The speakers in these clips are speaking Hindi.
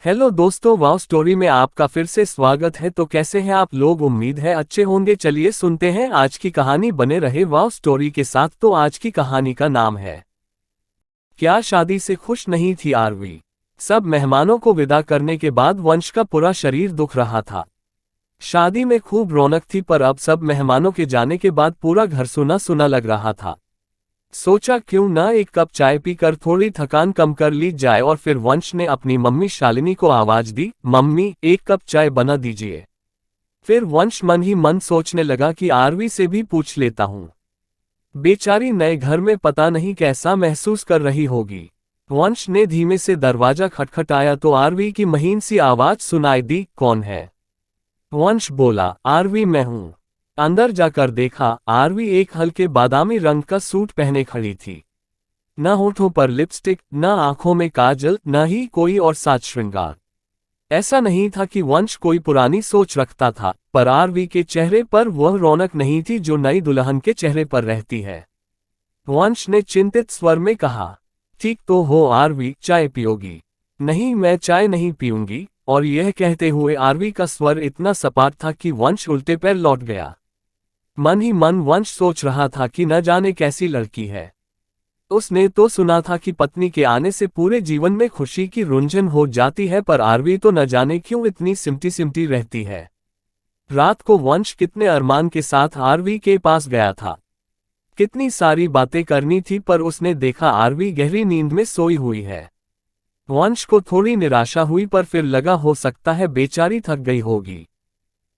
हेलो दोस्तों, वाव स्टोरी में आपका फिर से स्वागत है। तो कैसे हैं आप लोग? उम्मीद है अच्छे होंगे। चलिए सुनते हैं आज की कहानी। बने रहे वाव स्टोरी के साथ। तो आज की कहानी का नाम है क्या शादी से खुश नहीं थी आरवी। सब मेहमानों को विदा करने के बाद वंश का पूरा शरीर दुख रहा था। शादी में खूब रौनक थी, पर अब सब मेहमानों के जाने के बाद पूरा घर सुना सुना लग रहा था। सोचा क्यों ना एक कप चाय पीकर थोड़ी थकान कम कर ली जाए, और फिर वंश ने अपनी मम्मी शालिनी को आवाज दी, मम्मी एक कप चाय बना दीजिए। फिर वंश मन ही मन सोचने लगा कि आरवी से भी पूछ लेता हूं। बेचारी नए घर में पता नहीं कैसा महसूस कर रही होगी। वंश ने धीमे से दरवाजा खटखटाया तो आरवी की महीन सी आवाज सुनाई दी, कौन है? वंश बोला, आरवी मैं हूं। अंदर जाकर देखा, आरवी एक हल्के बादामी रंग का सूट पहने खड़ी थी। न होठों पर लिपस्टिक, न आंखों में काजल, न ही कोई और साज श्रृंगार। ऐसा नहीं था कि वंश कोई पुरानी सोच रखता था, पर आरवी के चेहरे पर वह रौनक नहीं थी जो नई दुल्हन के चेहरे पर रहती है। वंश ने चिंतित स्वर में कहा, ठीक तो हो आरवी, चाय पियोगी? नहीं, मैं चाय नहीं पीऊंगी। और यह कहते हुए आरवी का स्वर इतना सपाट था कि वंश उल्टे पैर लौट गया। मन ही मन वंश सोच रहा था कि न जाने कैसी लड़की है। उसने तो सुना था कि पत्नी के आने से पूरे जीवन में खुशी की रुंझन हो जाती है, पर आरवी तो न जाने क्यों इतनी सिमटी सिमटी रहती है। रात को वंश कितने अरमान के साथ आरवी के पास गया था। कितनी सारी बातें करनी थी, पर उसने देखा आरवी गहरी नींद में सोई हुई है। वंश को थोड़ी निराशा हुई, पर फिर लगा हो सकता है बेचारी थक गई होगी।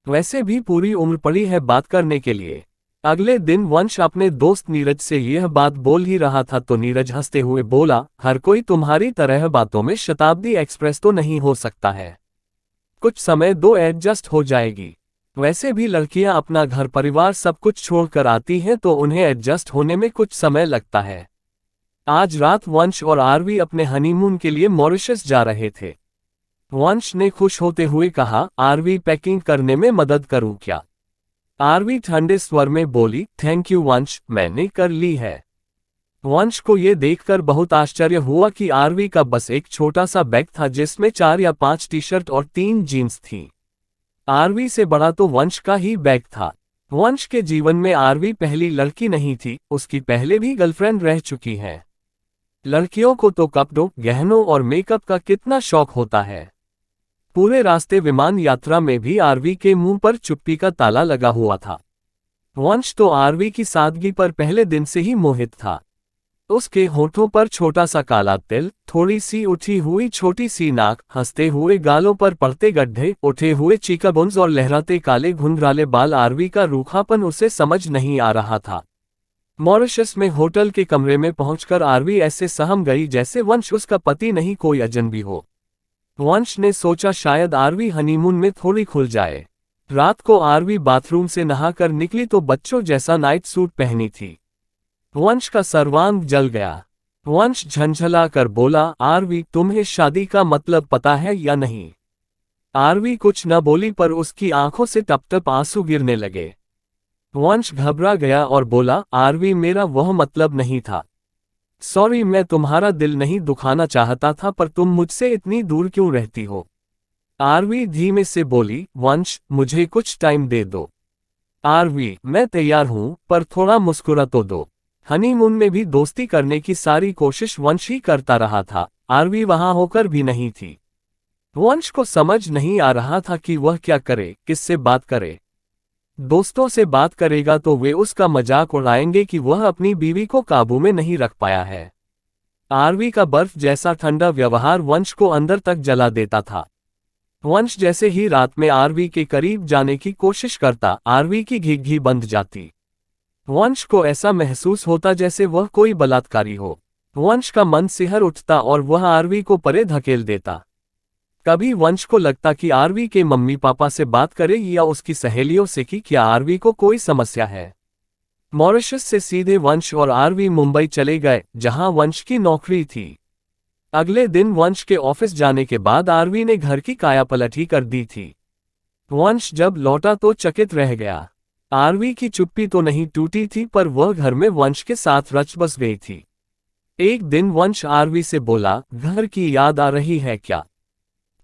वैसे भी पूरी उम्र पड़ी है बात करने के लिए। अगले दिन वंश अपने दोस्त नीरज से यह बात बोल ही रहा था तो नीरज हंसते हुए बोला, हर कोई तुम्हारी तरह बातों में शताब्दी एक्सप्रेस तो नहीं हो सकता है। कुछ समय दो, एडजस्ट हो जाएगी। वैसे भी लड़कियां अपना घर परिवार सब कुछ छोड़कर आती हैं तो उन्हें एडजस्ट होने में कुछ समय लगता है। आज रात वंश और आरवी अपने हनीमून के लिए मॉरिशस जा रहे थे। वंश ने खुश होते हुए कहा, आरवी पैकिंग करने में मदद करूं क्या? आरवी ठंडे स्वर में बोली, थैंक यू वंश, मैंने कर ली है। वंश को यह देखकर बहुत आश्चर्य हुआ कि आरवी का बस एक छोटा सा बैग था जिसमें 4 या 5 टी शर्ट और 3 जीन्स थी। आरवी से बड़ा तो वंश का ही बैग था। वंश के जीवन में आरवी पहली लड़की नहीं थी, उसकी पहले भी गर्लफ्रेंड रह चुकी है। लड़कियों को तो कपड़ों, गहनों और मेकअप का कितना शौक होता है। पूरे रास्ते विमान यात्रा में भी आरवी के मुंह पर चुप्पी का ताला लगा हुआ था। वंश तो आरवी की सादगी पर पहले दिन से ही मोहित था। उसके होठों पर छोटा सा काला तिल, थोड़ी सी उठी हुई छोटी सी नाक, हंसते हुए गालों पर पड़ते गड्ढे, उठे हुए चीकाबोन्स और लहराते काले घुंघराले बाल। आरवी का रूखापन उसे समझ नहीं आ रहा था। मॉरिशस में होटल के कमरे में पहुंचकर आरवी ऐसे सहम गई जैसे वंश उसका पति नहीं कोई अजनबी हो। वंश ने सोचा शायद आरवी हनीमून में थोड़ी खुल जाए। रात को आरवी बाथरूम से नहाकर निकली तो बच्चों जैसा नाइट सूट पहनी थी। वंश का सर्वांग जल गया। वंश झंझला कर बोला, आरवी तुम्हें शादी का मतलब पता है या नहीं? आरवी कुछ न बोली, पर उसकी आंखों से टप टप आंसू गिरने लगे। वंश घबरा गया और बोला, आरवी मेरा वह मतलब नहीं था। सॉरी, मैं तुम्हारा दिल नहीं दुखाना चाहता था, पर तुम मुझसे इतनी दूर क्यों रहती हो? आरवी धीमे से बोली, वंश मुझे कुछ टाइम दे दो। आरवी, मैं तैयार हूं, पर थोड़ा मुस्कुरा तो दो। हनीमून में भी दोस्ती करने की सारी कोशिश वंश ही करता रहा था, आरवी वहां होकर भी नहीं थी। वंश को समझ नहीं आ रहा था कि वह क्या करे, किससे बात करे। दोस्तों से बात करेगा तो वे उसका मजाक उड़ाएंगे कि वह अपनी बीवी को काबू में नहीं रख पाया है। आरवी का बर्फ जैसा ठंडा व्यवहार वंश को अंदर तक जला देता था। वंश जैसे ही रात में आरवी के करीब जाने की कोशिश करता, आरवी की घी बंध जाती। वंश को ऐसा महसूस होता जैसे वह कोई बलात्कारी हो। वंश का मन सिहर उठता और वह आरवी को परे धकेल देता। कभी वंश को लगता कि आरवी के मम्मी पापा से बात करे या उसकी सहेलियों से कि क्या आरवी को कोई समस्या है। मॉरिशस से सीधे वंश और आरवी मुंबई चले गए, जहां वंश की नौकरी थी। अगले दिन वंश के ऑफिस जाने के बाद आरवी ने घर की कायापलट ही कर दी थी। वंश जब लौटा तो चकित रह गया। आरवी की चुप्पी तो नहीं टूटी थी, पर वह घर में वंश के साथ रच बस गई थी। एक दिन वंश आरवी से बोला, घर की याद आ रही है क्या?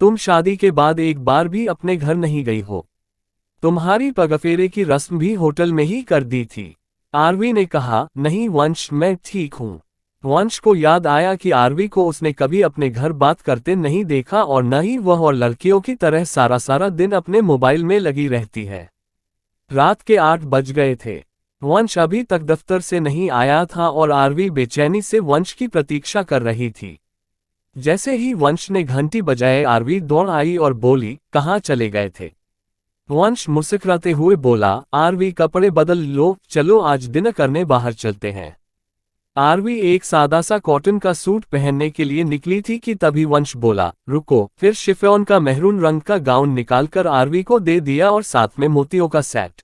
तुम शादी के बाद एक बार भी अपने घर नहीं गई हो। तुम्हारी पगफेरे की रस्म भी होटल में ही कर दी थी। आरवी ने कहा, नहीं वंश, मैं ठीक हूँ। वंश को याद आया कि आरवी को उसने कभी अपने घर बात करते नहीं देखा और न ही वह और लड़कियों की तरह सारा सारा दिन अपने मोबाइल में लगी रहती है। रात के 8 बज गए थे। वंश अभी तक दफ्तर से नहीं आया था और आरवी बेचैनी से वंश की प्रतीक्षा कर रही थी। जैसे ही वंश ने घंटी बजाए आरवी दौड़ आई और बोली, कहाँ चले गए थे? वंश मुस्कुराते हुए बोला, आरवी कपड़े बदल लो, चलो आज डिनर करने बाहर चलते हैं। आरवी एक सादा सा कॉटन का सूट पहनने के लिए निकली थी कि तभी वंश बोला, रुको। फिर शिफॉन का मेहरून रंग का गाउन निकालकर आरवी को दे दिया और साथ में मोतियों का सेट।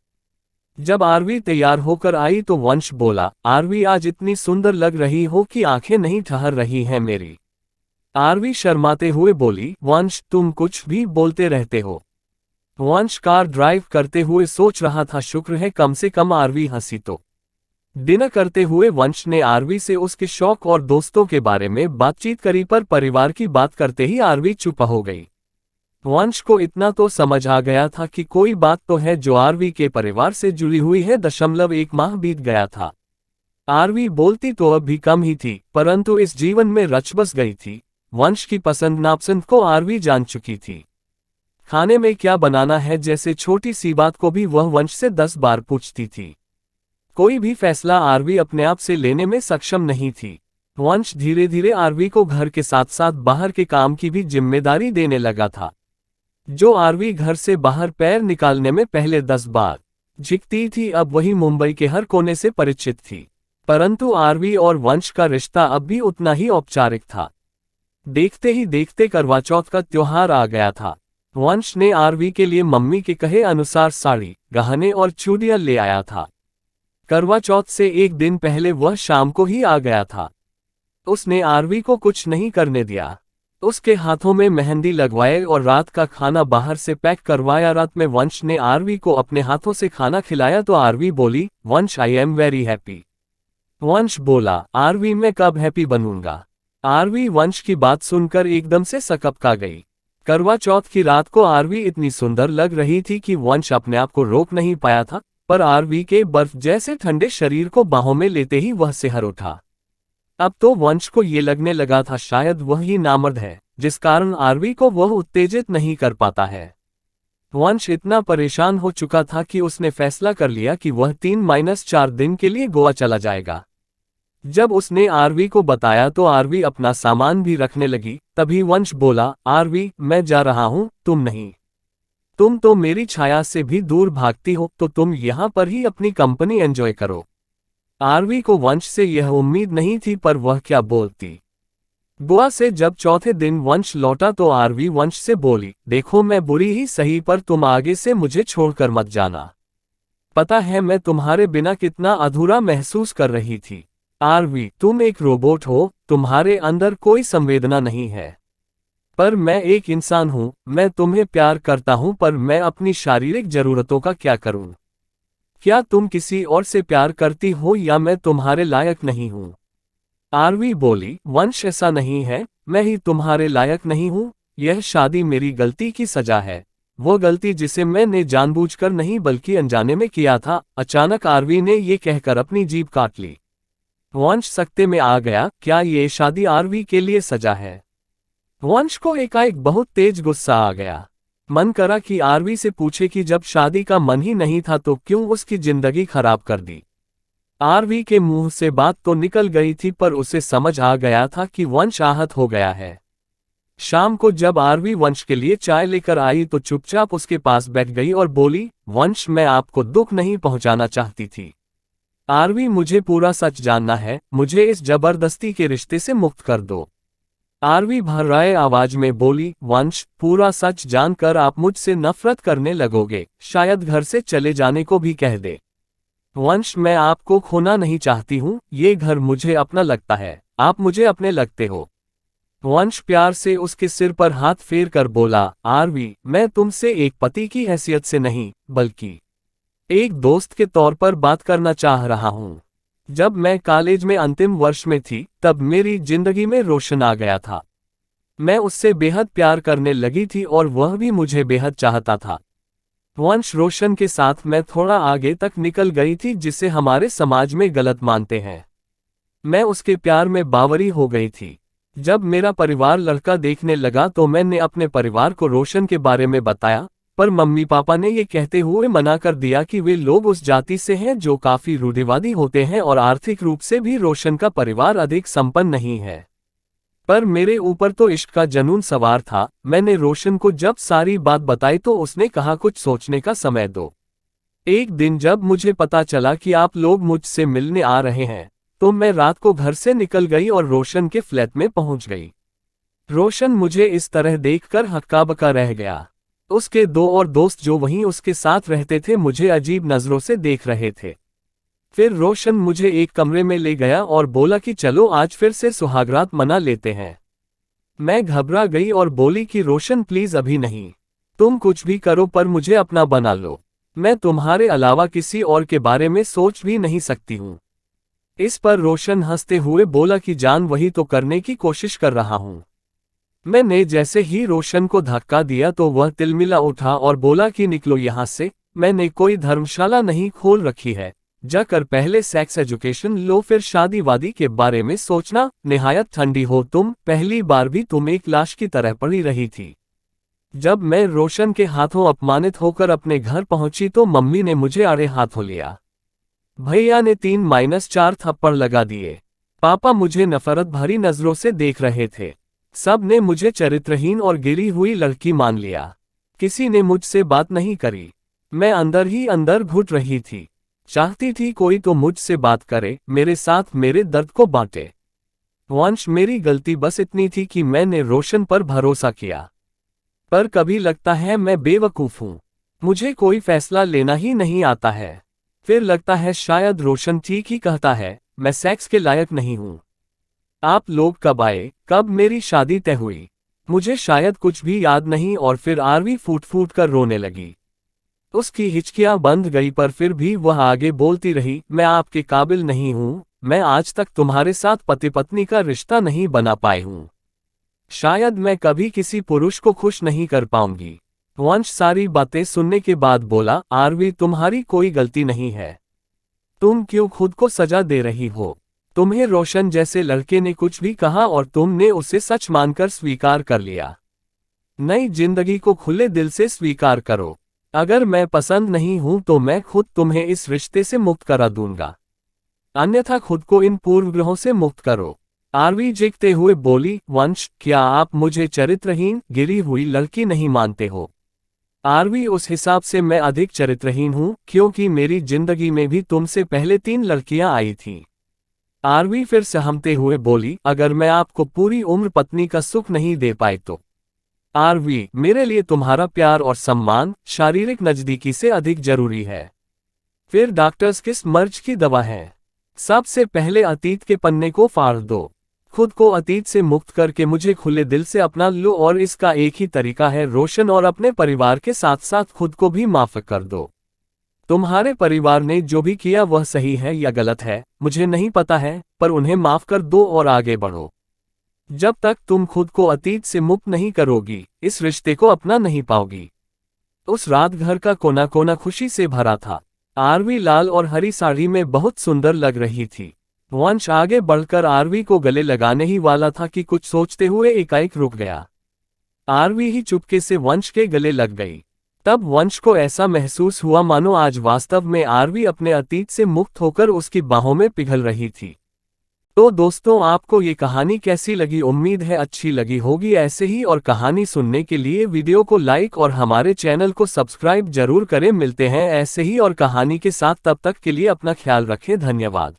जब आरवी तैयार होकर आई तो वंश बोला, आरवी आज इतनी सुंदर लग रही हो कि आंखें नहीं ठहर रही हैं मेरी। आरवी शर्माते हुए बोली, वंश तुम कुछ भी बोलते रहते हो। वंश कार ड्राइव करते हुए सोच रहा था, शुक्र है कम से कम आरवी हंसी तो। डिनर करते हुए वंश ने आरवी से उसके शौक और दोस्तों के बारे में बातचीत करी, पर परिवार की बात करते ही आरवी चुप हो गई। वंश को इतना तो समझ आ गया था कि कोई बात तो है जो आरवी के परिवार से जुड़ी हुई है। 1 माह बीत गया था। आरवी बोलती तो अब भी कम ही थी, परंतु इस जीवन में रच बस गई थी। वंश की पसंद नापसंद को आरवी जान चुकी थी। खाने में क्या बनाना है जैसे छोटी सी बात को भी वह वंश से 10 बार पूछती थी। कोई भी फैसला आरवी अपने आप से लेने में सक्षम नहीं थी। वंश धीरे धीरे आरवी को घर के साथ साथ बाहर के काम की भी जिम्मेदारी देने लगा था। जो आरवी घर से बाहर पैर निकालने में पहले 10 बार झिकती थी, अब वही मुंबई के हर कोने से परिचित थी। परंतु आरवी और वंश का रिश्ता अब भी उतना ही औपचारिक था। देखते ही देखते करवा चौथ का त्योहार आ गया था। वंश ने आरवी के लिए मम्मी के कहे अनुसार साड़ी, गहने और चूड़ियां ले आया था। करवा चौथ से एक दिन पहले वह शाम को ही आ गया था। उसने आरवी को कुछ नहीं करने दिया। उसके हाथों में मेहंदी लगवाए और रात का खाना बाहर से पैक करवाया। रात में वंश ने आरवी को अपने हाथों से खाना खिलाया तो आरवी बोली, वंश आई एम वेरी हैप्पी। वंश बोला, आरवी मैं कब हैप्पी बनूंगा? आरवी वंश की बात सुनकर एकदम से सकपका गई। करवा चौथ की रात को आरवी इतनी सुंदर लग रही थी कि वंश अपने आप को रोक नहीं पाया था, पर आरवी के बर्फ जैसे ठंडे शरीर को बाहों में लेते ही वह सिहर उठा। अब तो वंश को ये लगने लगा था शायद वह ही नामर्द है, जिस कारण आरवी को वह उत्तेजित नहीं कर पाता है। वंश इतना परेशान हो चुका था कि उसने फैसला कर लिया कि वह 3-4 दिन के लिए गोवा चला जाएगा। जब उसने आरवी को बताया तो आरवी अपना सामान भी रखने लगी। तभी वंश बोला, आरवी मैं जा रहा हूं, तुम नहीं। तुम तो मेरी छाया से भी दूर भागती हो, तो तुम यहां पर ही अपनी कंपनी एंजॉय करो। आरवी को वंश से यह उम्मीद नहीं थी, पर वह क्या बोलती। गोवा से जब चौथे दिन वंश लौटा तो आरवी वंश से बोली, देखो मैं बुरी ही सही, पर तुम आगे से मुझे छोड़कर मत जाना। पता है मैं तुम्हारे बिना कितना अधूरा महसूस कर रही थी। आरवी तुम एक रोबोट हो, तुम्हारे अंदर कोई संवेदना नहीं है। पर मैं एक इंसान हूं, मैं तुम्हें प्यार करता हूं, पर मैं अपनी शारीरिक जरूरतों का क्या करूं? क्या तुम किसी और से प्यार करती हो या मैं तुम्हारे लायक नहीं हूं? आरवी बोली, वंश ऐसा नहीं है, मैं ही तुम्हारे लायक नहीं हूं। यह शादी मेरी गलती की सजा है, वो गलती जिसे मैंने जानबूझकर नहीं बल्कि अनजाने में किया था। अचानक आरवी ने ये कहकर अपनी जीभ काट ली। वंश सकते में आ गया, क्या ये शादी आरवी के लिए सजा है? वंश को एकाएक बहुत तेज गुस्सा आ गया। मन करा कि आरवी से पूछे कि जब शादी का मन ही नहीं था तो क्यों उसकी जिंदगी खराब कर दी। आरवी के मुंह से बात तो निकल गई थी, पर उसे समझ आ गया था कि वंश आहत हो गया है। शाम को जब आरवी वंश के लिए चाय लेकर आई तो चुपचाप उसके पास बैठ गई और बोली, वंश मैं आपको दुख नहीं पहुंचाना चाहती थी। आरवी मुझे पूरा सच जानना है, मुझे इस जबरदस्ती के रिश्ते से मुक्त कर दो। आरवी भर्राए आवाज में बोली, वंश पूरा सच जानकर आप मुझसे नफरत करने लगोगे, शायद घर से चले जाने को भी कह दे। वंश मैं आपको खोना नहीं चाहती हूँ, ये घर मुझे अपना लगता है, आप मुझे अपने लगते हो। वंश प्यार से उसके सिर पर हाथ फेर कर बोला, आरवी मैं तुमसे एक पति की हैसियत से नहीं बल्कि एक दोस्त के तौर पर बात करना चाह रहा हूँ। जब मैं कॉलेज में अंतिम वर्ष में थी तब मेरी जिंदगी में रोशन आ गया था। मैं उससे बेहद प्यार करने लगी थी और वह भी मुझे बेहद चाहता था। वंश रोशन के साथ मैं थोड़ा आगे तक निकल गई थी जिसे हमारे समाज में गलत मानते हैं। मैं उसके प्यार में बावरी हो गई थी। जब मेरा परिवार लड़का देखने लगा तो मैंने अपने परिवार को रोशन के बारे में बताया, पर मम्मी पापा ने ये कहते हुए मना कर दिया कि वे लोग उस जाति से हैं जो काफी रूढ़िवादी होते हैं और आर्थिक रूप से भी रोशन का परिवार अधिक संपन्न नहीं है। पर मेरे ऊपर तो इश्क का जुनून सवार था। मैंने रोशन को जब सारी बात बताई तो उसने कहा कुछ सोचने का समय दो। एक दिन जब मुझे पता चला कि आप लोग मुझसे मिलने आ रहे हैं तो मैं रात को घर से निकल गई और रोशन के फ्लैट में पहुंच गई। रोशन मुझे इस तरह देखकर हक्का बक्का रह गया। उसके दो और दोस्त जो वहीं उसके साथ रहते थे मुझे अजीब नजरों से देख रहे थे। फिर रोशन मुझे एक कमरे में ले गया और बोला कि चलो आज फिर से सुहागरात मना लेते हैं। मैं घबरा गई और बोली कि रोशन प्लीज अभी नहीं, तुम कुछ भी करो पर मुझे अपना बना लो। मैं तुम्हारे अलावा किसी और के बारे में सोच भी नहीं सकती हूँ। इस पर रोशन हंसते हुए बोला कि जान वही तो करने की कोशिश कर रहा हूँ। मैंने जैसे ही रोशन को धक्का दिया तो वह तिलमिला उठा और बोला कि निकलो यहाँ से, मैंने कोई धर्मशाला नहीं खोल रखी है, जाकर पहले सेक्स एजुकेशन लो फिर शादी वादी के बारे में सोचना। निहायत ठंडी हो तुम, पहली बार भी तुम एक लाश की तरह पड़ी रही थी। जब मैं रोशन के हाथों अपमानित होकर अपने घर पहुंची तो मम्मी ने मुझे आड़े हाथों लिया। भैया ने 3-4 थप्पड़ लगा दिए। पापा मुझे नफरत भरी नजरों से देख रहे थे। सब ने मुझे चरित्रहीन और गिरी हुई लड़की मान लिया। किसी ने मुझसे बात नहीं करी। मैं अंदर ही अंदर घुट रही थी। चाहती थी कोई तो मुझसे बात करे, मेरे साथ मेरे दर्द को बांटे। वंश मेरी गलती बस इतनी थी कि मैंने रोशन पर भरोसा किया। पर कभी लगता है मैं बेवकूफ हूँ, मुझे कोई फैसला लेना ही नहीं आता है। फिर लगता है शायद रोशन ठीक ही कहता है, मैं सेक्स के लायक नहीं हूँ। आप लोग कब आए, कब मेरी शादी तय हुई? मुझे शायद कुछ भी याद नहीं और फिर आरवी फूट फूट कर रोने लगी। उसकी हिचकियां बंध गई पर फिर भी वह आगे बोलती रही, मैं आपके काबिल नहीं हूं, मैं आज तक तुम्हारे साथ पति पत्नी का रिश्ता नहीं बना पाई हूं। शायद मैं कभी किसी पुरुष को खुश नहीं कर पाऊंगी। वंश सारी बातें सुनने के बाद बोला, आरवी तुम्हारी कोई गलती नहीं है। तुम क्यों खुद को सजा दे रही हो? तुम्हें रोशन जैसे लड़के ने कुछ भी कहा और तुमने उसे सच मानकर स्वीकार कर लिया। नई जिंदगी को खुले दिल से स्वीकार करो। अगर मैं पसंद नहीं हूं तो मैं खुद तुम्हें इस रिश्ते से मुक्त करा दूंगा, अन्यथा खुद को इन पूर्वग्रहों से मुक्त करो। आरवी चीखते हुए बोली, वंश क्या आप मुझे चरित्रहीन, गिरी हुई लड़की नहीं मानते हो? आरवी उस हिसाब से मैं अधिक चरित्रहीन हूं क्योंकि मेरी जिंदगी में भी तुमसे पहले 3 लड़कियां आई थीं। आरवी फिर सहमते हुए बोली, अगर मैं आपको पूरी उम्र पत्नी का सुख नहीं दे पाई तो? आरवी, मेरे लिए तुम्हारा प्यार और सम्मान शारीरिक नजदीकी से अधिक जरूरी है। फिर डॉक्टर्स किस मर्ज की दवा है? सबसे पहले अतीत के पन्ने को फाड़ दो। खुद को अतीत से मुक्त करके मुझे खुले दिल से अपना लो और इसका एक ही तरीका है, रोशन और अपने परिवार के साथ साथ खुद को भी माफ कर दो। तुम्हारे परिवार ने जो भी किया वह सही है या गलत है मुझे नहीं पता है, पर उन्हें माफ कर दो और आगे बढ़ो। जब तक तुम खुद को अतीत से मुक्त नहीं करोगी, इस रिश्ते को अपना नहीं पाओगी। उस रात घर का कोना कोना खुशी से भरा था। आरवी लाल और हरी साड़ी में बहुत सुंदर लग रही थी। वंश आगे बढ़कर आरवी को गले लगाने ही वाला था कि कुछ सोचते हुए एकाएक रुक गया। आरवी ही चुपके से वंश के गले लग गई। तब वंश को ऐसा महसूस हुआ मानो आज वास्तव में आरवी अपने अतीत से मुक्त होकर उसकी बाहों में पिघल रही थी। तो दोस्तों, आपको ये कहानी कैसी लगी? उम्मीद है अच्छी लगी होगी। ऐसे ही और कहानी सुनने के लिए वीडियो को लाइक और हमारे चैनल को सब्सक्राइब जरूर करें। मिलते हैं ऐसे ही और कहानी के साथ, तब तक के लिए अपना ख्याल रखें। धन्यवाद।